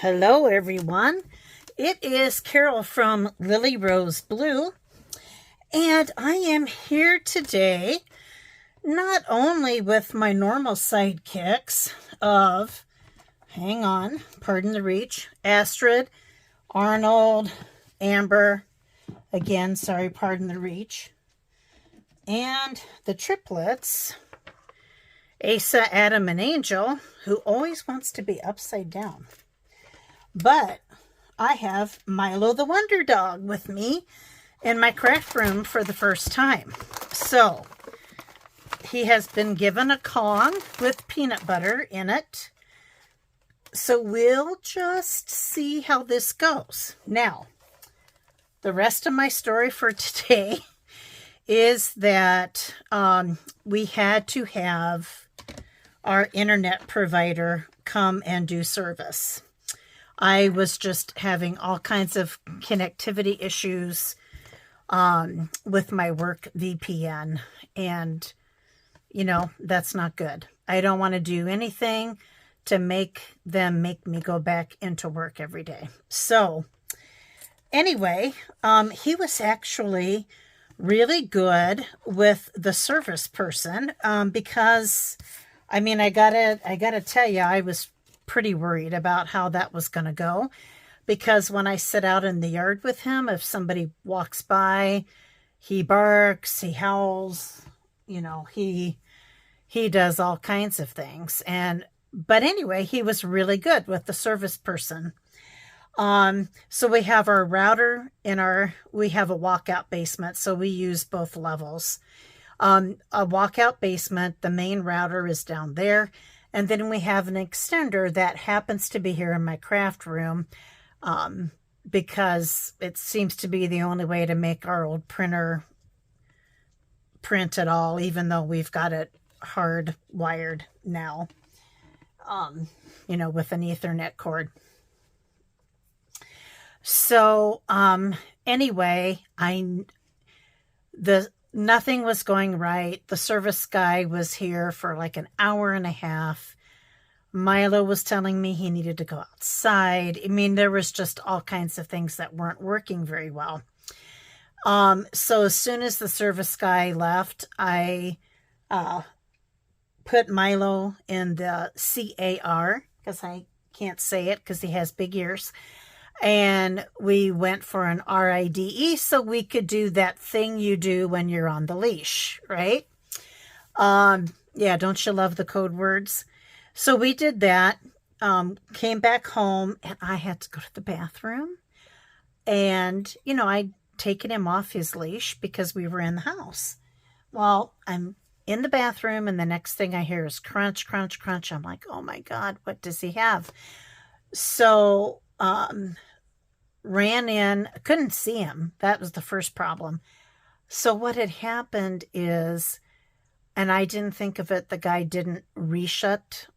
Hello, everyone. It is Carol from Lily Rose Blue, and I am here today not only with my normal sidekicks of, hang on, pardon the reach, Astrid, Arnold, Amber, again, sorry, pardon the reach, and the triplets, Asa, Adam, and Angel, who always wants to be upside down. But I have Milo the Wonder Dog with me in my craft room for the first time. So he has been given a Kong with peanut butter in it. So we'll just see how this goes. Now, the rest of my story for today is that we had to have our internet provider come and do service. I was just having all kinds of connectivity issues with my work VPN, and that's not good. I don't want to do anything to make me go back into work every day. So anyway, he was actually really good with the service person because I gotta tell you, I was pretty worried about how that was going to go, because when I sit out in the yard with him, if somebody walks by, he barks, he howls, he does all kinds of things. But anyway, he was really good with the service person. So we have our router we have a walkout basement, so we use both levels. A walkout basement, the main router is down there. And then we have an extender that happens to be here in my craft room because it seems to be the only way to make our old printer print at all, even though we've got it hardwired now, with an Ethernet cord. So anyway, nothing was going right. The service guy was here for like an hour and a half. Milo was telling me he needed to go outside. There was just all kinds of things that weren't working very well. So as soon as the service guy left, I put Milo in the CAR, because I can't say it because he has big ears. And we went for an RIDE so we could do that thing you do when you're on the leash, right? Yeah, don't you love the code words? So we did that, came back home, and I had to go to the bathroom. And, I'd taken him off his leash because we were in the house. Well, I'm in the bathroom, and the next thing I hear is crunch, crunch, crunch. I'm like, oh my God, what does he have? So, ran in, couldn't see him. That was the first problem. So what had happened is, and I didn't think of it, the guy didn't reshut.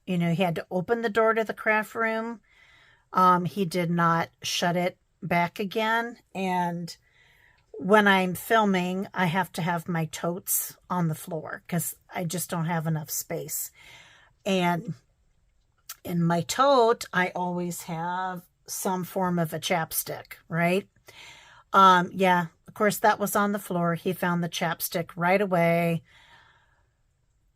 He had to open the door to the craft room. He did not shut it back again. And when I'm filming, I have to have my totes on the floor because I just don't have enough space. And in my tote, I always have some form of a chapstick, right? Yeah, of course, that was on the floor. He found the chapstick right away.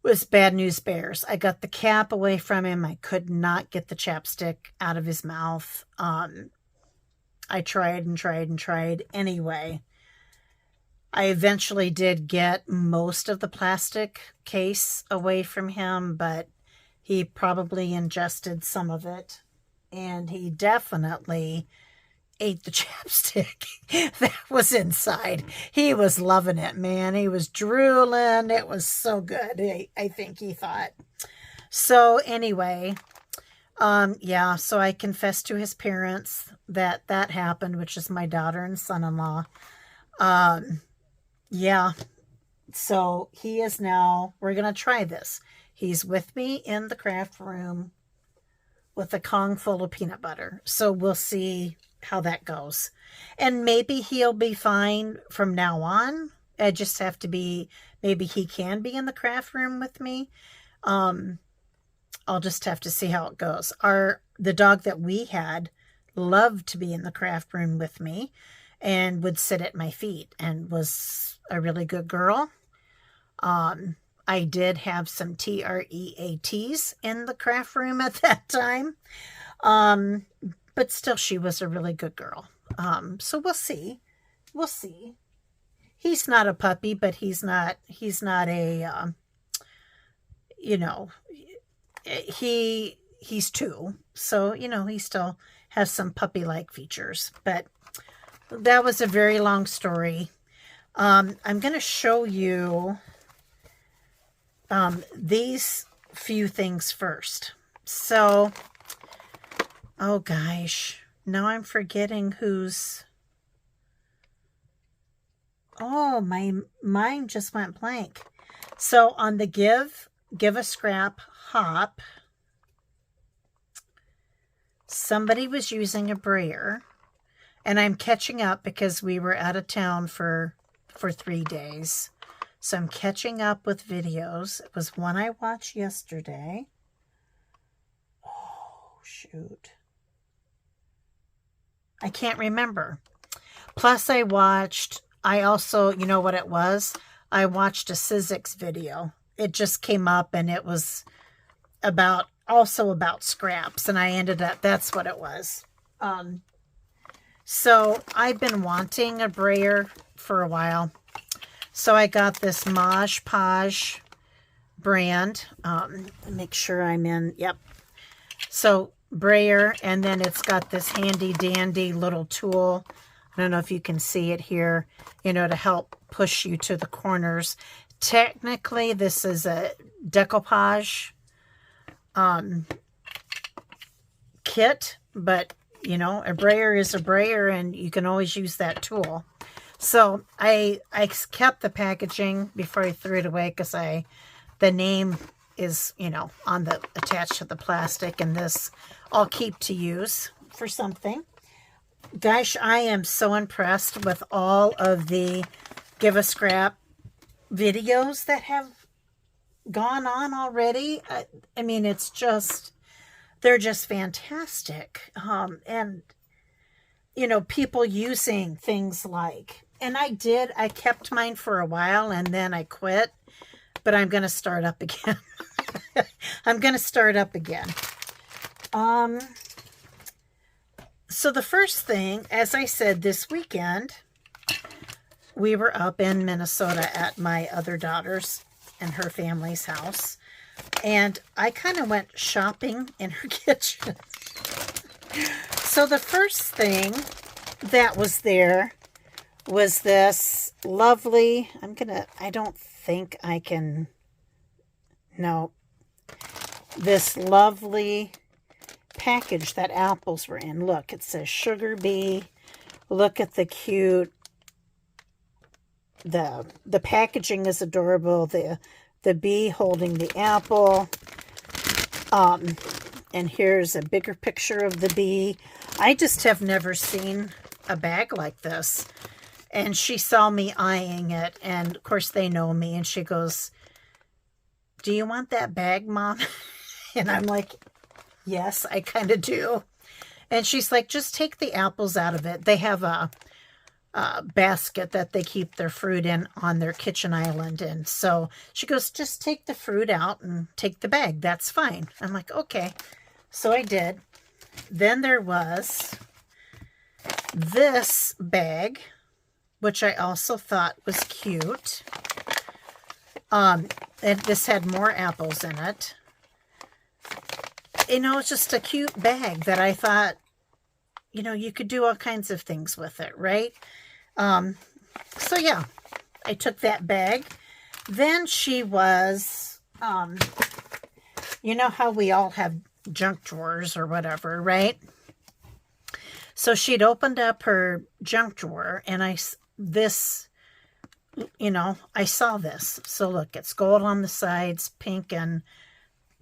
It was bad news bears. I got the cap away from him. I could not get the chapstick out of his mouth. I tried and tried and tried. Anyway, I eventually did get most of the plastic case away from him, but he probably ingested some of it. And he definitely ate the chapstick that was inside. He was loving it, man. He was drooling. It was so good, I think he thought. So anyway, yeah, so I confessed to his parents that happened, which is my daughter and son-in-law. Yeah, so he is now, we're going to try this. He's with me in the craft room with a Kong full of peanut butter. So we'll see how that goes. And maybe he'll be fine from now on. I just have to be, maybe he can be in the craft room with me. I'll just have to see how it goes. The dog that we had loved to be in the craft room with me and would sit at my feet and was a really good girl. I did have some TREATs in the craft room at that time. But still, she was a really good girl. So we'll see. We'll see. He's not a puppy, but he's not a, you know, he's 2. So, you know, he still has some puppy-like features. But that was a very long story. I'm going to show you these few things first. So, oh gosh, now I'm forgetting who's... Oh, my mind just went blank. So on the Give a Scrap Hop, somebody was using a brayer, and I'm catching up because we were out of town for 3 days. So I'm catching up with videos. It was one I watched yesterday. Oh, shoot. I can't remember. Plus I also, you know what it was? I watched a Sizzix video. It just came up and it was also about scraps. And I ended up, that's what it was. So I've been wanting a brayer for a while. So I got this Mod Podge brand. Make sure I'm in, yep. So brayer, and then it's got this handy dandy little tool. I don't know if you can see it here, you know, to help push you to the corners. Technically, this is a decoupage kit, but, you know, a brayer is a brayer, and you can always use that tool. So I kept the packaging before I threw it away because the name is, you know, attached to the plastic, and this I'll keep to use for something. Gosh, I am so impressed with all of the Give a Scrap videos that have gone on already. I mean, they're just fantastic. And, you know, people using things like, and I kept mine for a while and then I quit, but I'm going to start up again. I'm going to start up again. So the first thing, as I said, this weekend, we were up in Minnesota at my other daughter's and her family's house. And I kind of went shopping in her kitchen. So the first thing that was there was this lovely, this lovely package that apples were in. Look, it says Sugar Bee. Look at the cute, the packaging is adorable. The bee holding the apple. And here's a bigger picture of the bee. I just have never seen a bag like this. And she saw me eyeing it, and of course they know me, and she goes, "Do you want that bag, Mom?" And I'm like, "Yes, I kind of do." And she's like, "Just take the apples out of it." They have a basket that they keep their fruit in on their kitchen island. And so she goes, "Just take the fruit out and take the bag. That's fine." I'm like, "Okay." So I did. Then there was this bag, which I also thought was cute. And this had more apples in it. You know, it's just a cute bag that I thought, you know, you could do all kinds of things with it, right? So yeah, I took that bag. Then she was, you know how we all have junk drawers or whatever, right? So she'd opened up her junk drawer, and I saw this. So look, it's gold on the sides, pink, and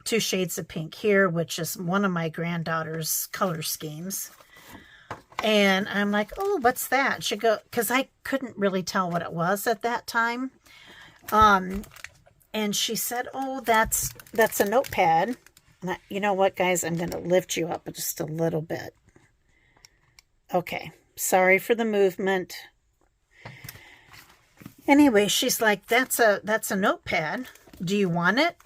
2 shades of pink here, which is one of my granddaughter's color schemes. And I'm like, "Oh, what's that?" She go, because I couldn't really tell what it was at that time. And she said, "Oh, that's a notepad." You know what, guys? I'm going to lift you up just a little bit. Okay. Sorry for the movement. Anyway, she's like, that's a notepad. Do you want it?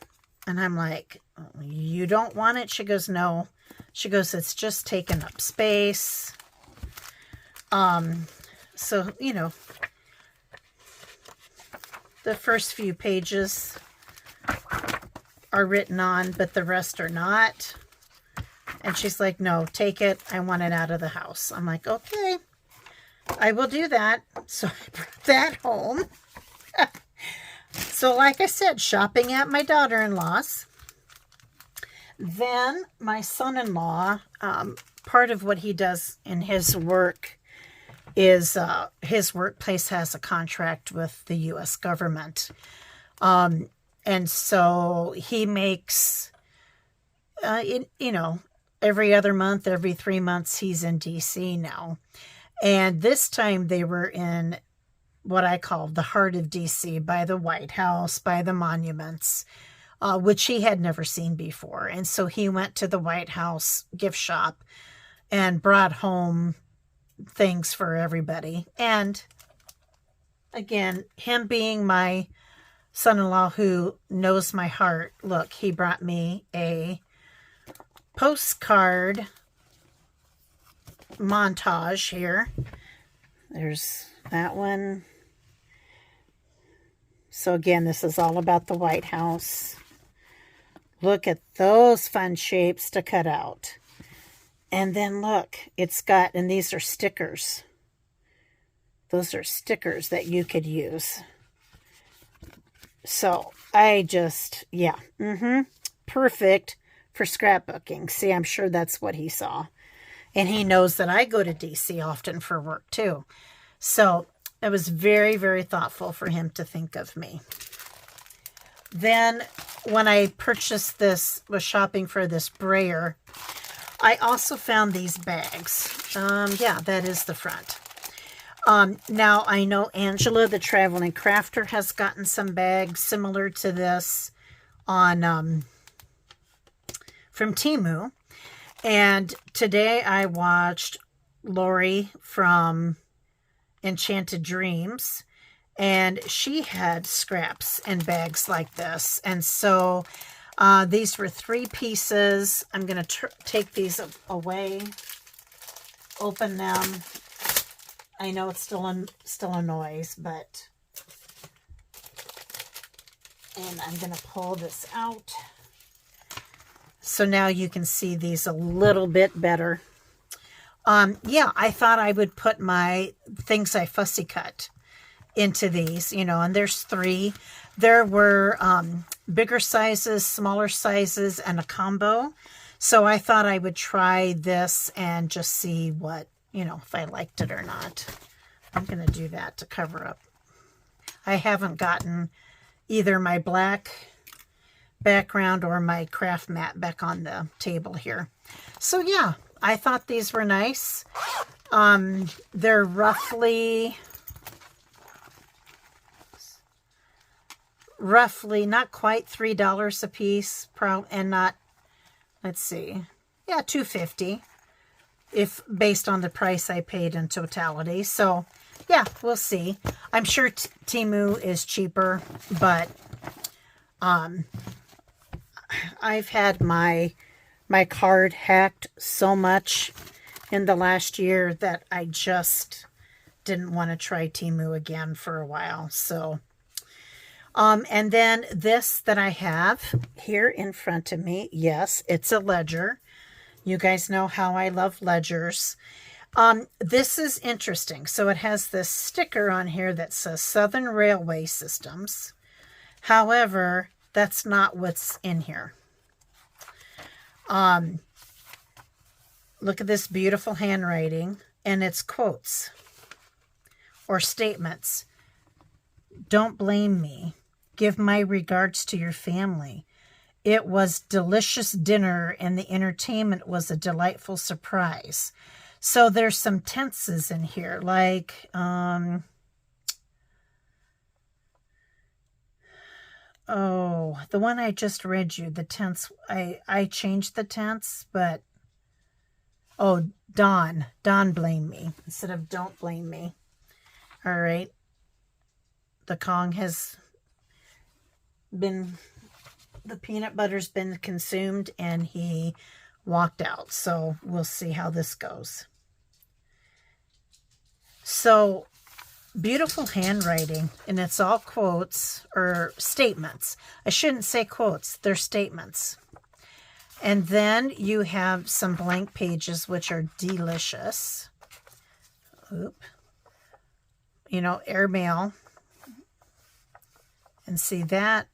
And I'm like, you don't want it? She goes, no. She goes, it's just taking up space. So, you know, the first few pages are written on, but the rest are not. And she's like, no, take it. I want it out of the house. I'm like, okay, I will do that. So I brought that home. So like I said, shopping at my daughter-in-law's. Then my son-in-law, part of what he does in his work is his workplace has a contract with the U.S. government. And so he makes, you know, every other month, every 3 months, he's in D.C. now. And this time they were in what I call the heart of D.C., by the White House, by the monuments, which he had never seen before. And so he went to the White House gift shop and brought home things for everybody. And again, him being my son-in-law who knows my heart, look, he brought me a postcard montage here. There's that one. So again, this is all about the White House. Look at those fun shapes to cut out. And then look, it's got, and these are stickers. Those are stickers that you could use. So I just, yeah, perfect for scrapbooking. See, I'm sure that's what he saw. And he knows that I go to DC often for work too. So it was very, very thoughtful for him to think of me. Then when I purchased this, was shopping for this brayer, I also found these bags. Yeah, that is the front. Now I know Angela, the Traveling Crafter, has gotten some bags similar to this on from Temu. And today I watched Lori from Enchanted Dreams, and she had scraps and bags like this. And so these were 3 pieces. I'm going to take these away, open them. I know it's still a noise, but, and I'm going to pull this out. So now you can see these a little bit better. Yeah, I thought I would put my things I fussy cut into these, you know, and there's 3. There were bigger sizes, smaller sizes, and a combo. So I thought I would try this and just see what, you know, if I liked it or not. I'm going to do that to cover up. I haven't gotten either my black background or my craft mat back on the table here. So yeah, I thought these were nice. They're roughly not quite $3 a piece, and not, let's see, yeah, $2.50 if based on the price I paid in totality. So yeah, we'll see. I'm sure Temu is cheaper, but I've had my card hacked so much in the last year that I just didn't want to try Temu again for a while. So, and then this that I have here in front of me, yes, it's a ledger. You guys know how I love ledgers. This is interesting. So it has this sticker on here that says Southern Railway Systems. However, that's not what's in here. Look at this beautiful handwriting, and it's quotes or statements. Don't blame me. Give my regards to your family. It was delicious dinner, and the entertainment was a delightful surprise. So there's some tenses in here, like Oh, the one I just read you, the tense, I changed the tense, but, oh, Don blame me instead of don't blame me. All right. The Kong has been, the peanut butter's been consumed and he walked out. So we'll see how this goes. So beautiful handwriting, and it's all quotes or statements. I shouldn't say quotes, they're statements. And then you have some blank pages, which are delicious. Oop. You know, airmail. And see that?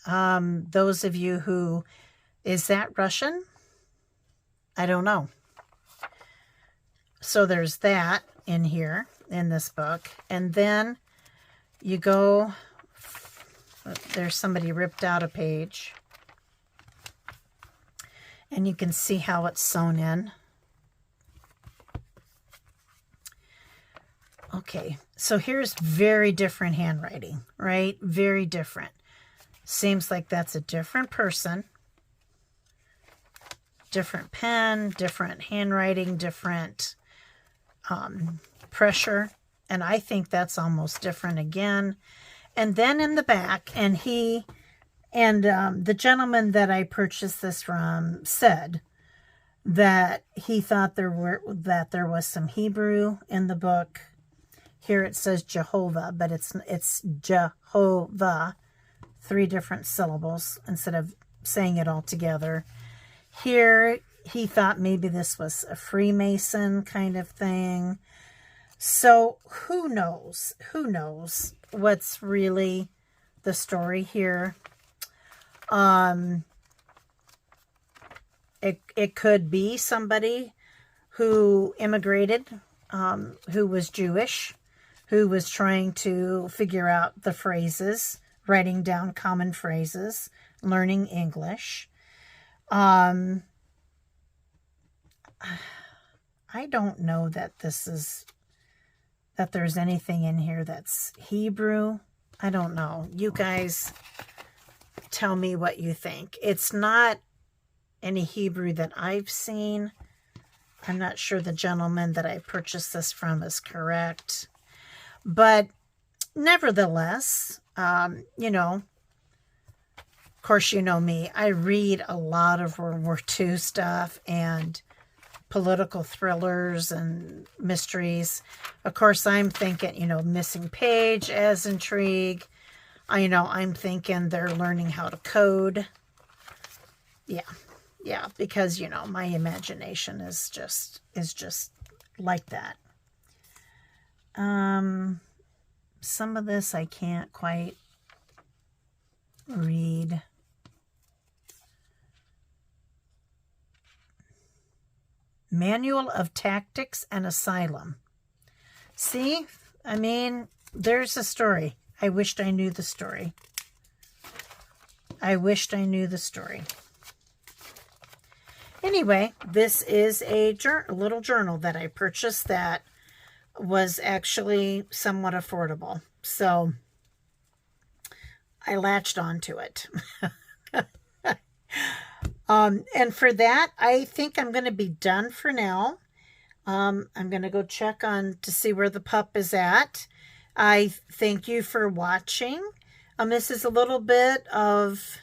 Those of you who, is that Russian? I don't know. So there's that in here, in this book. And then you go, there's somebody ripped out a page. And you can see how it's sewn in. Okay, so here's very different handwriting, right? Very different. Seems like that's a different person. Different pen, different handwriting, different pressure. And I think that's almost different again. And then in the back, and the gentleman that I purchased this from said that he thought there was some Hebrew in the book. Here it says Jehovah, but it's Jehovah, 3 different syllables instead of saying it all together. Here he thought maybe this was a Freemason kind of thing. So who knows? Who knows what's really the story here? It could be somebody who immigrated, who was Jewish, who was trying to figure out the phrases, writing down common phrases, learning English. I don't know that there's anything in here that's Hebrew. I don't know. You guys tell me what you think. It's not any Hebrew that I've seen. I'm not sure the gentleman that I purchased this from is correct. But nevertheless, you know, of course, you know me. I read a lot of World War II stuff and political thrillers and mysteries. Of course, I'm thinking, you know, missing page as intrigue. I'm thinking they're learning how to code. Yeah, because, you know, my imagination is just like that. Some of this I can't quite read. Manual of Tactics and Asylum. See? I mean, there's a story. I wished I knew the story. Anyway, this is a little journal that I purchased that was actually somewhat affordable. So I latched onto it. And for that, I think I'm going to be done for now. I'm going to go check on to see where the pup is at. I thank you for watching. This is a little bit of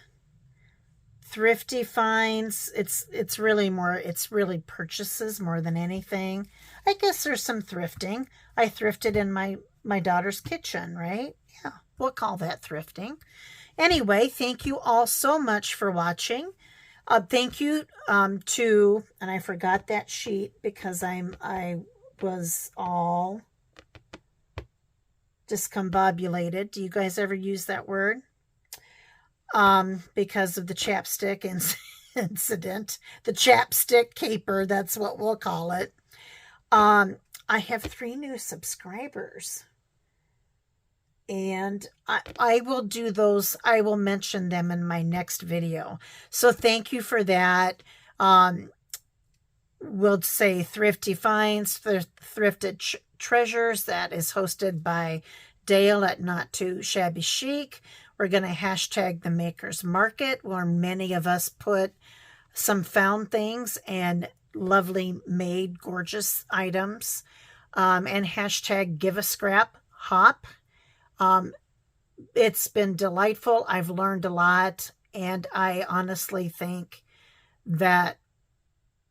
thrifty finds. It's really purchases more than anything. I guess there's some thrifting. I thrifted in my daughter's kitchen, right? Yeah, we'll call that thrifting. Anyway, thank you all so much for watching. Thank you to, and I forgot that sheet because I was all discombobulated. Do you guys ever use that word? Because of the chapstick incident, the chapstick caper, that's what we'll call it. I have 3 new subscribers. And I will do those. I will mention them in my next video. So thank you for that. We'll say Thrifty Finds, Thrifted Treasures. That is hosted by Dale at Not Too Shabby Chic. We're going to hashtag the Maker's Market, where many of us put some found things and lovely made gorgeous items, and hashtag Give a Scrap Hop. It's been delightful. I've learned a lot, and I honestly think that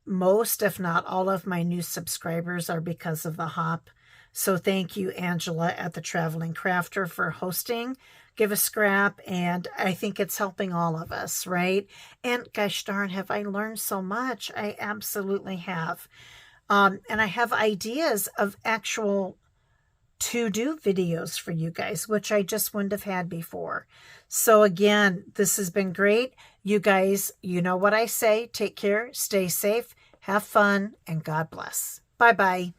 most, if not all, of my new subscribers are because of the hop. So thank you, Angela at the Traveling Crafter, for hosting Give a Scrap, and I think it's helping all of us, right? And gosh darn, have I learned so much. I absolutely have. And I have ideas of actual to-do videos for you guys, which I just wouldn't have had before. So again, this has been great. You guys, you know what I say. Take care, stay safe, have fun, and God bless. Bye-bye.